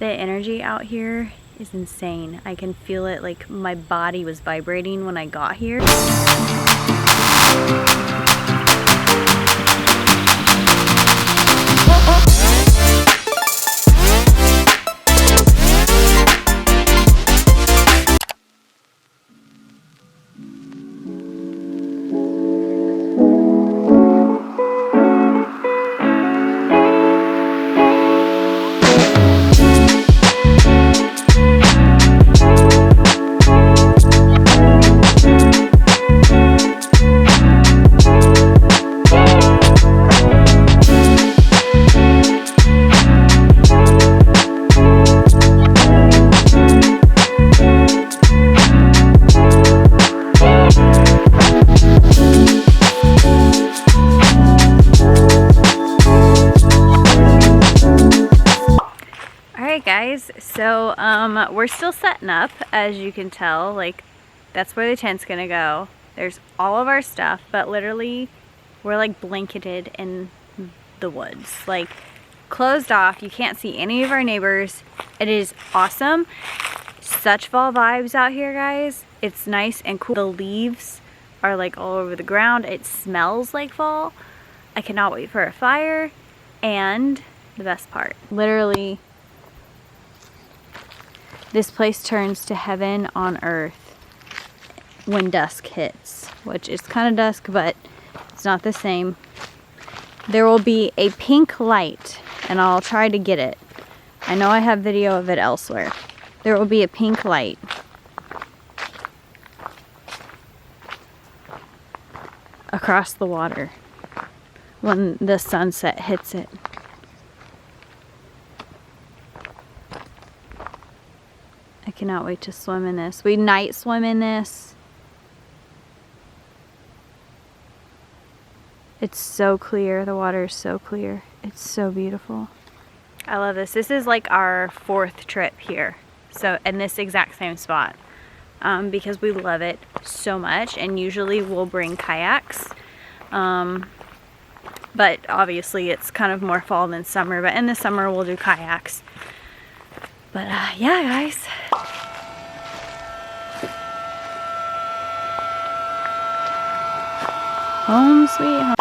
The energy out here is insane. I can feel it, like my body was vibrating when I got here. Guys, so we're still setting up, as you can tell. Like, that's where the tent's gonna go. There's all of our stuff, but literally we're like blanketed in the woods, like closed off. You can't see any of our neighbors. It is awesome. Such fall vibes out here, guys. It's nice and cool. The leaves are like all over the ground. It smells like fall. I cannot wait for a fire. And the best part, literally, this place turns to heaven on earth when dusk hits, which is kind of dusk, but it's not the same. There will be a pink light, and I'll try to get it. I know I have video of it elsewhere. There will be a pink light across the water when the sunset hits it. I cannot wait to swim in this. We night swim in this. It's so clear. The water is so clear. It's so beautiful. I love this. This is like our 4th trip here. So, in this exact same spot. Because we love it so much. And usually we'll bring kayaks. But obviously it's kind of more fall than summer. But in the summer we'll do kayaks. But yeah, guys. Home sweet home.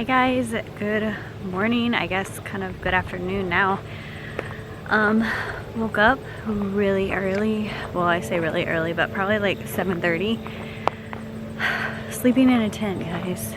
Guys, good morning, I guess kind of good afternoon now. Woke up really early. Well, I say really early, but probably like 7:30. Sleeping in a tent, guys.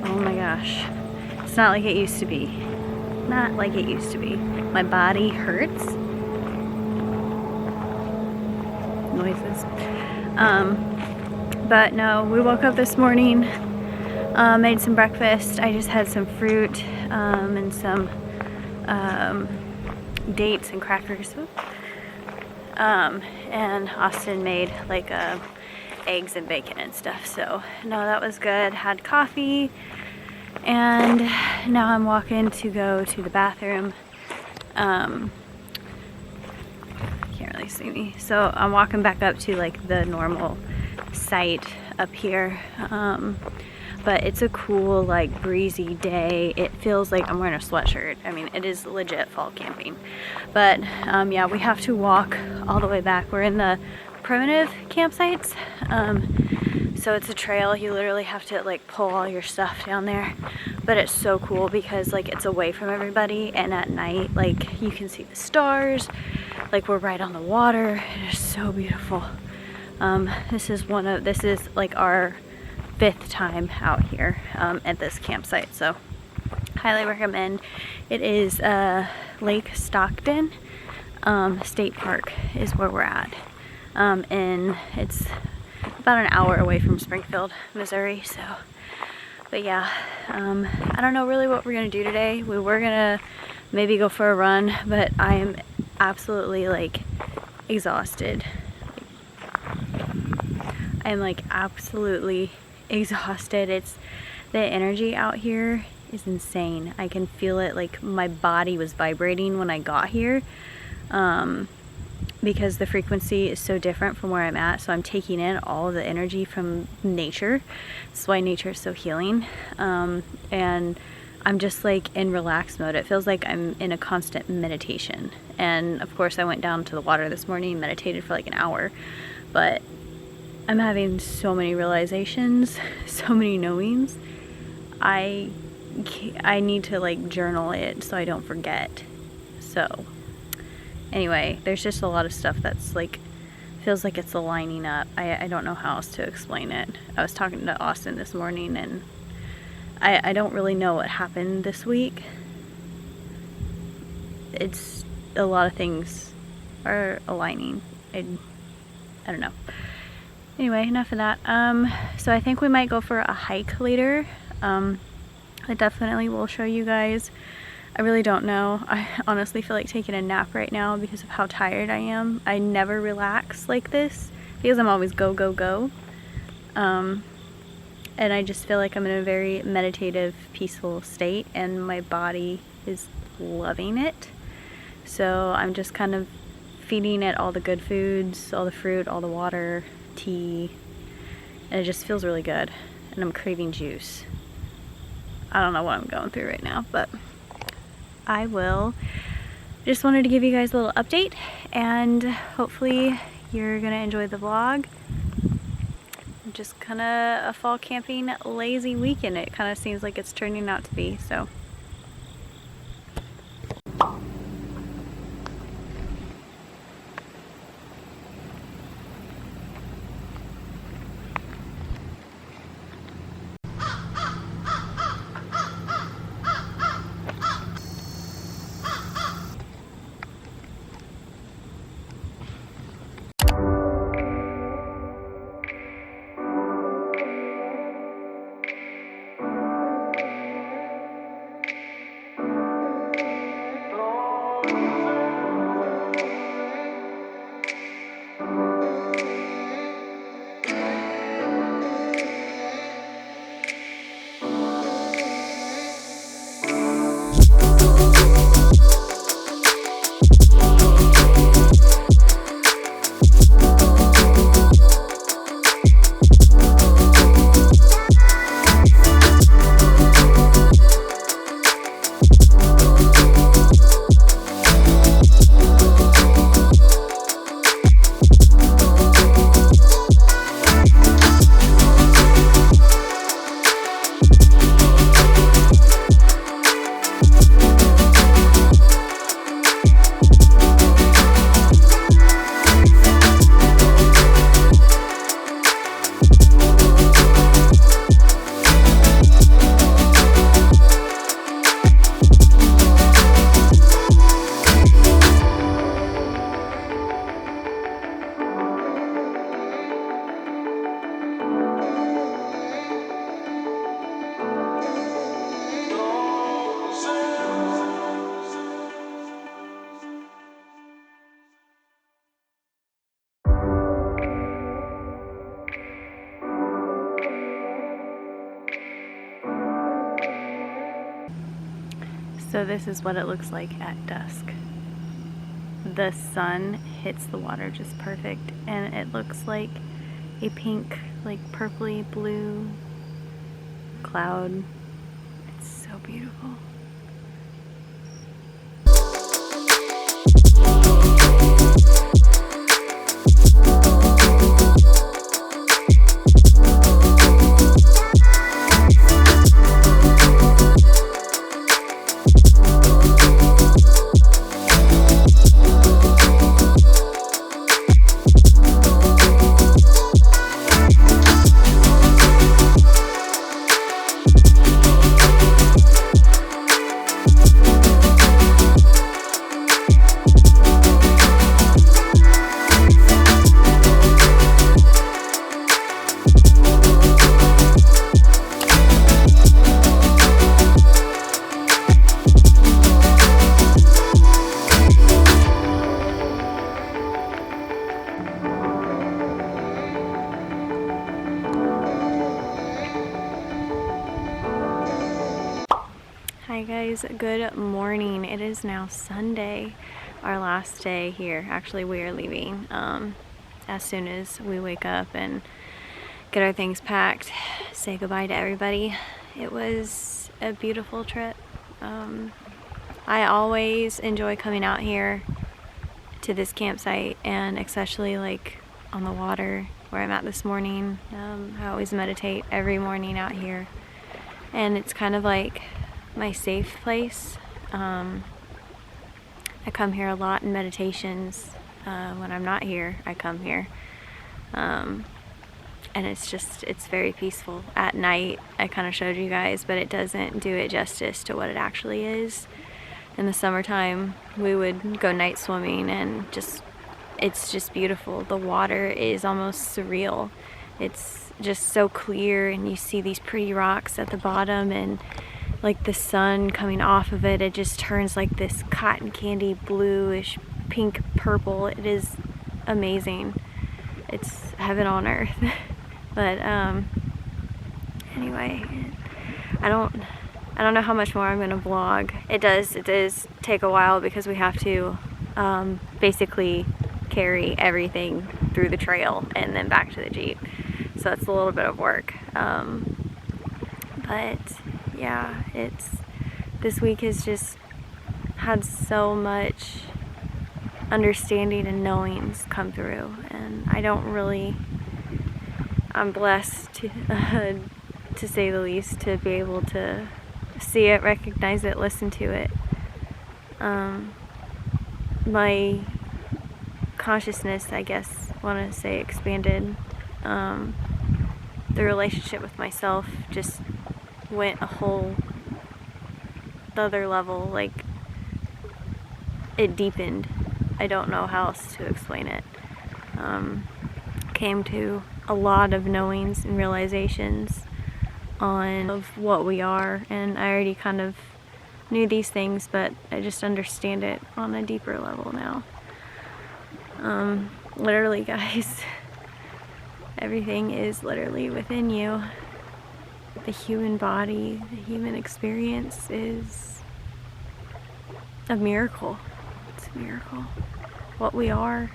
Oh my gosh. It's not like it used to be. Not like it used to be. My body hurts. Noises. But no, we woke up this morning. Made some breakfast. I just had some fruit and some dates and crackers. And Austin made like eggs and bacon and stuff. So no, that was good. Had coffee, and now I'm walking to go to the bathroom. Can't really see me. So I'm walking back up to like the normal site up here. But it's a cool, like, breezy day. It feels like I'm wearing a sweatshirt. I mean, it is legit fall camping. But yeah, we have to walk all the way back. We're in the primitive campsites. So it's a trail. You literally have to like pull all your stuff down there. But it's so cool because like it's away from everybody, and at night like you can see the stars. Like we're right on the water. It is so beautiful. This is like our 5th time out here at this campsite, so highly recommend. It is Lake Stockton State Park is where we're at, and it's about an hour away from Springfield, Missouri. So, but yeah, I don't know really what we're gonna do today. We were gonna maybe go for a run, but I am absolutely like exhausted. I'm like absolutely exhausted. It's the energy out here is insane. I can feel it, like my body was vibrating when I got here, because the frequency is so different from where I'm at. So I'm taking in all of the energy from nature. That's why nature is so healing. And I'm just like in relaxed mode. It feels like I'm in a constant meditation. And of course I went down to the water this morning, meditated for like an hour, but I'm having so many realizations, so many knowings. I need to like journal it so I don't forget. So anyway, there's just a lot of stuff that's like, feels like it's aligning up. I don't know how else to explain it. I was talking to Austin this morning, and I don't really know what happened this week. It's a lot of things are aligning. I don't know. Anyway, enough of that. So I think we might go for a hike later. I definitely will show you guys. I really don't know. I honestly feel like taking a nap right now because of how tired I am. I never relax like this because I'm always go, go, go. And I just feel like I'm in a very meditative, peaceful state, and my body is loving it. So I'm just kind of feeding it all the good foods, all the fruit, all the water, tea, and it just feels really good. And I'm craving juice. I don't know what I'm going through right now, but I will. Just wanted to give you guys a little update, and hopefully you're gonna enjoy the vlog. Just kind of a fall camping lazy weekend. It kind of seems like it's turning out to be, so. So this is what it looks like at dusk. The sun hits the water just perfect, and it looks like a pink, like purpley blue cloud. It's so beautiful. Hi guys, good morning. It is now Sunday, our last day here. Actually, we are leaving as soon as we wake up and get our things packed, say goodbye to everybody. It was a beautiful trip. I always enjoy coming out here to this campsite, and especially like on the water where I'm at this morning. I always meditate every morning out here, and it's kind of like my safe place. I come here a lot in meditations. When I'm not here, I come here. And it's very peaceful. At night, I kind of showed you guys, but it doesn't do it justice to what it actually is. In the summertime, we would go night swimming, and it's just beautiful. The water is almost surreal. It's just so clear, and you see these pretty rocks at the bottom, and like the sun coming off of it, it just turns like this cotton candy bluish pink purple. It is amazing. It's heaven on earth. But anyway, I don't know how much more I'm gonna vlog. It does take a while because we have to basically carry everything through the trail and then back to the Jeep, so it's a little bit of work. But yeah, this week has just had so much understanding and knowings come through, and I'm blessed to say the least, to be able to see it, recognize it, listen to it. My consciousness, I guess, want to say expanded. The relationship with myself just went a whole other level. Like, it deepened. I don't know how else to explain it. Came to a lot of knowings and realizations of what we are, and I already kind of knew these things, but I just understand it on a deeper level now. Literally, guys, everything is literally within you. The human body, the human experience is a miracle. It's a miracle. What we are,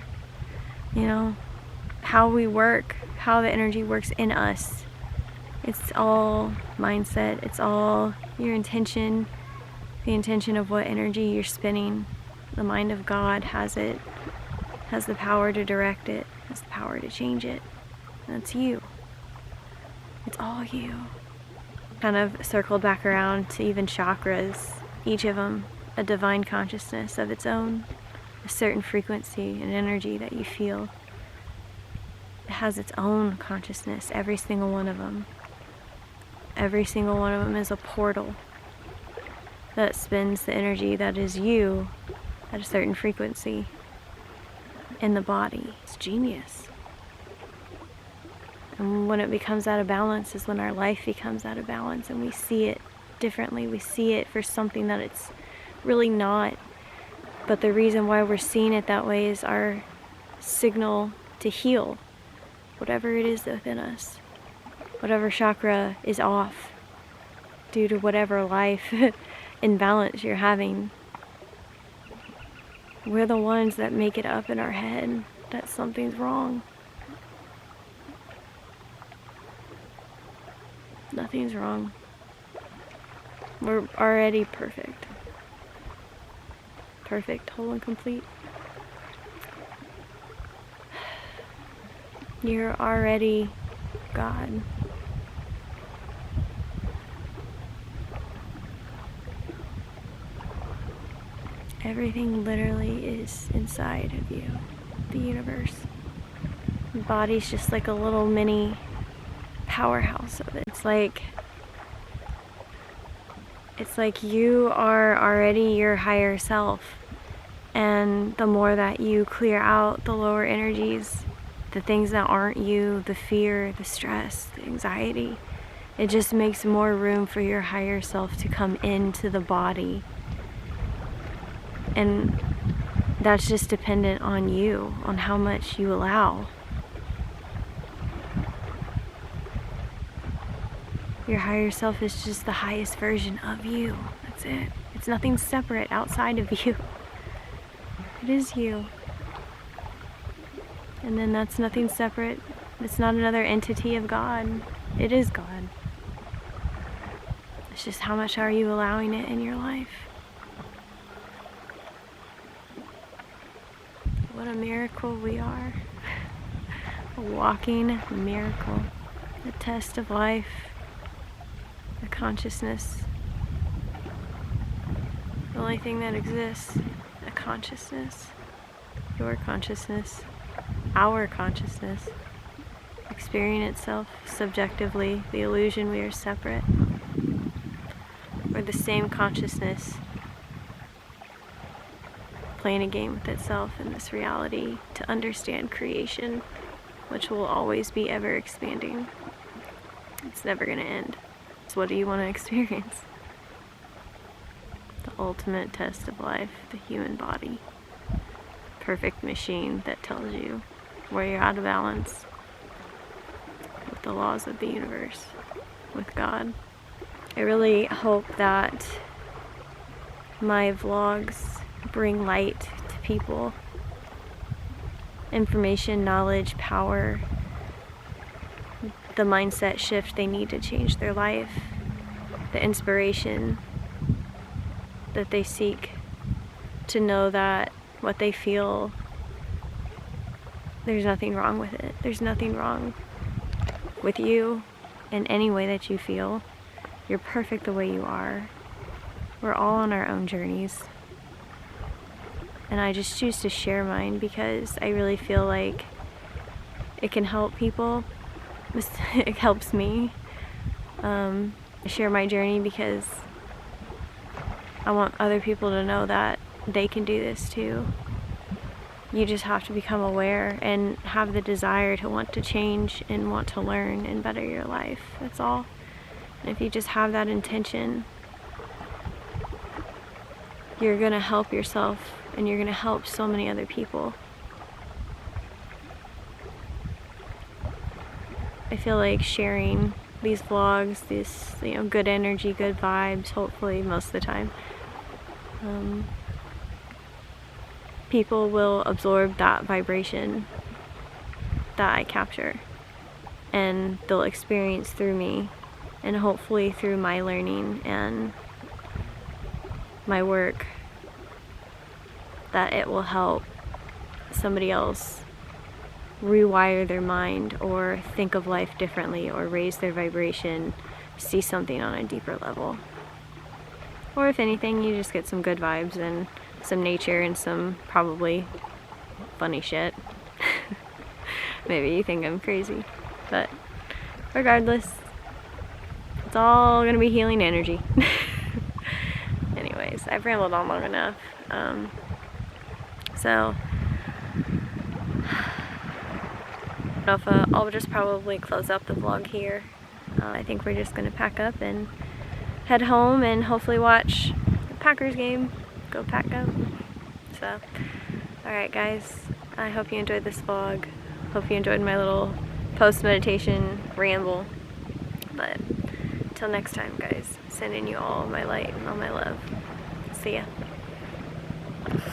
how we work, how the energy works in us. It's all mindset. It's all your intention, the intention of what energy you're spinning. The mind of God has the power to direct it, has the power to change it. And it's you. It's all you. Kind of circled back around to even chakras, each of them a divine consciousness of its own, a certain frequency and energy that you feel. It has its own consciousness, every single one of them. Every single one of them is a portal that spins the energy that is you at a certain frequency in the body. It's genius. And when it becomes out of balance is when our life becomes out of balance, and we see it differently. We see it for something that it's really not. But the reason why we're seeing it that way is our signal to heal whatever it is within us. Whatever chakra is off due to whatever life imbalance you're having. We're the ones that make it up in our head that something's wrong. Nothing's wrong. We're already perfect. Perfect, whole and complete. You're already God. Everything literally is inside of you, the universe. The body's just like a little mini powerhouse of it. It's like you are already your higher self, and the more that you clear out the lower energies, the things that aren't you, the fear, the stress, the anxiety, it just makes more room for your higher self to come into the body. And that's just dependent on you, on how much you allow. Your higher self is just the highest version of you. That's That's it. It's nothing separate outside of you. It is you. And then that's nothing separate. It's not another entity of God. It is God. It's just how much are you allowing it in your life? What a miracle we are. A walking miracle. A test of life. A consciousness. The only thing that exists. A consciousness. Your consciousness. Our consciousness. Experiencing itself subjectively. The illusion we are separate. Or the same consciousness playing a game with itself in this reality to understand creation, which will always be ever expanding. It's never going to end. So what do you want to experience? The ultimate test of life, the human body. Perfect machine that tells you where you're out of balance with the laws of the universe, with God. I really hope that my vlogs bring light to people. Information, knowledge, power, the mindset shift they need to change their life, the inspiration that they seek to know that what they feel, there's nothing wrong with it. There's nothing wrong with you in any way that you feel. You're perfect the way you are. We're all on our own journeys. And I just choose to share mine because I really feel like it can help people. It helps me. I share my journey because I want other people to know that they can do this too. You just have to become aware and have the desire to want to change and want to learn and better your life. That's all. And if you just have that intention, you're going to help yourself and you're going to help so many other people. I feel like sharing these vlogs, this, good energy, good vibes, hopefully most of the time, people will absorb that vibration that I capture, and they'll experience through me, and hopefully through my learning and my work, that it will help somebody else rewire their mind or think of life differently or raise their vibration, see something on a deeper level. Or if anything, you just get some good vibes and some nature and some probably funny shit. Maybe you think I'm crazy, but regardless, it's all gonna be healing energy. Anyways, I've rambled on long enough. So I'll just probably close up the vlog here. I think we're just gonna pack up and head home and hopefully watch the Packers game. Go Pack Go. So, alright guys, I hope you enjoyed this vlog. Hope you enjoyed my little post-meditation ramble. But until next time guys, sending you all my light and all my love. See ya.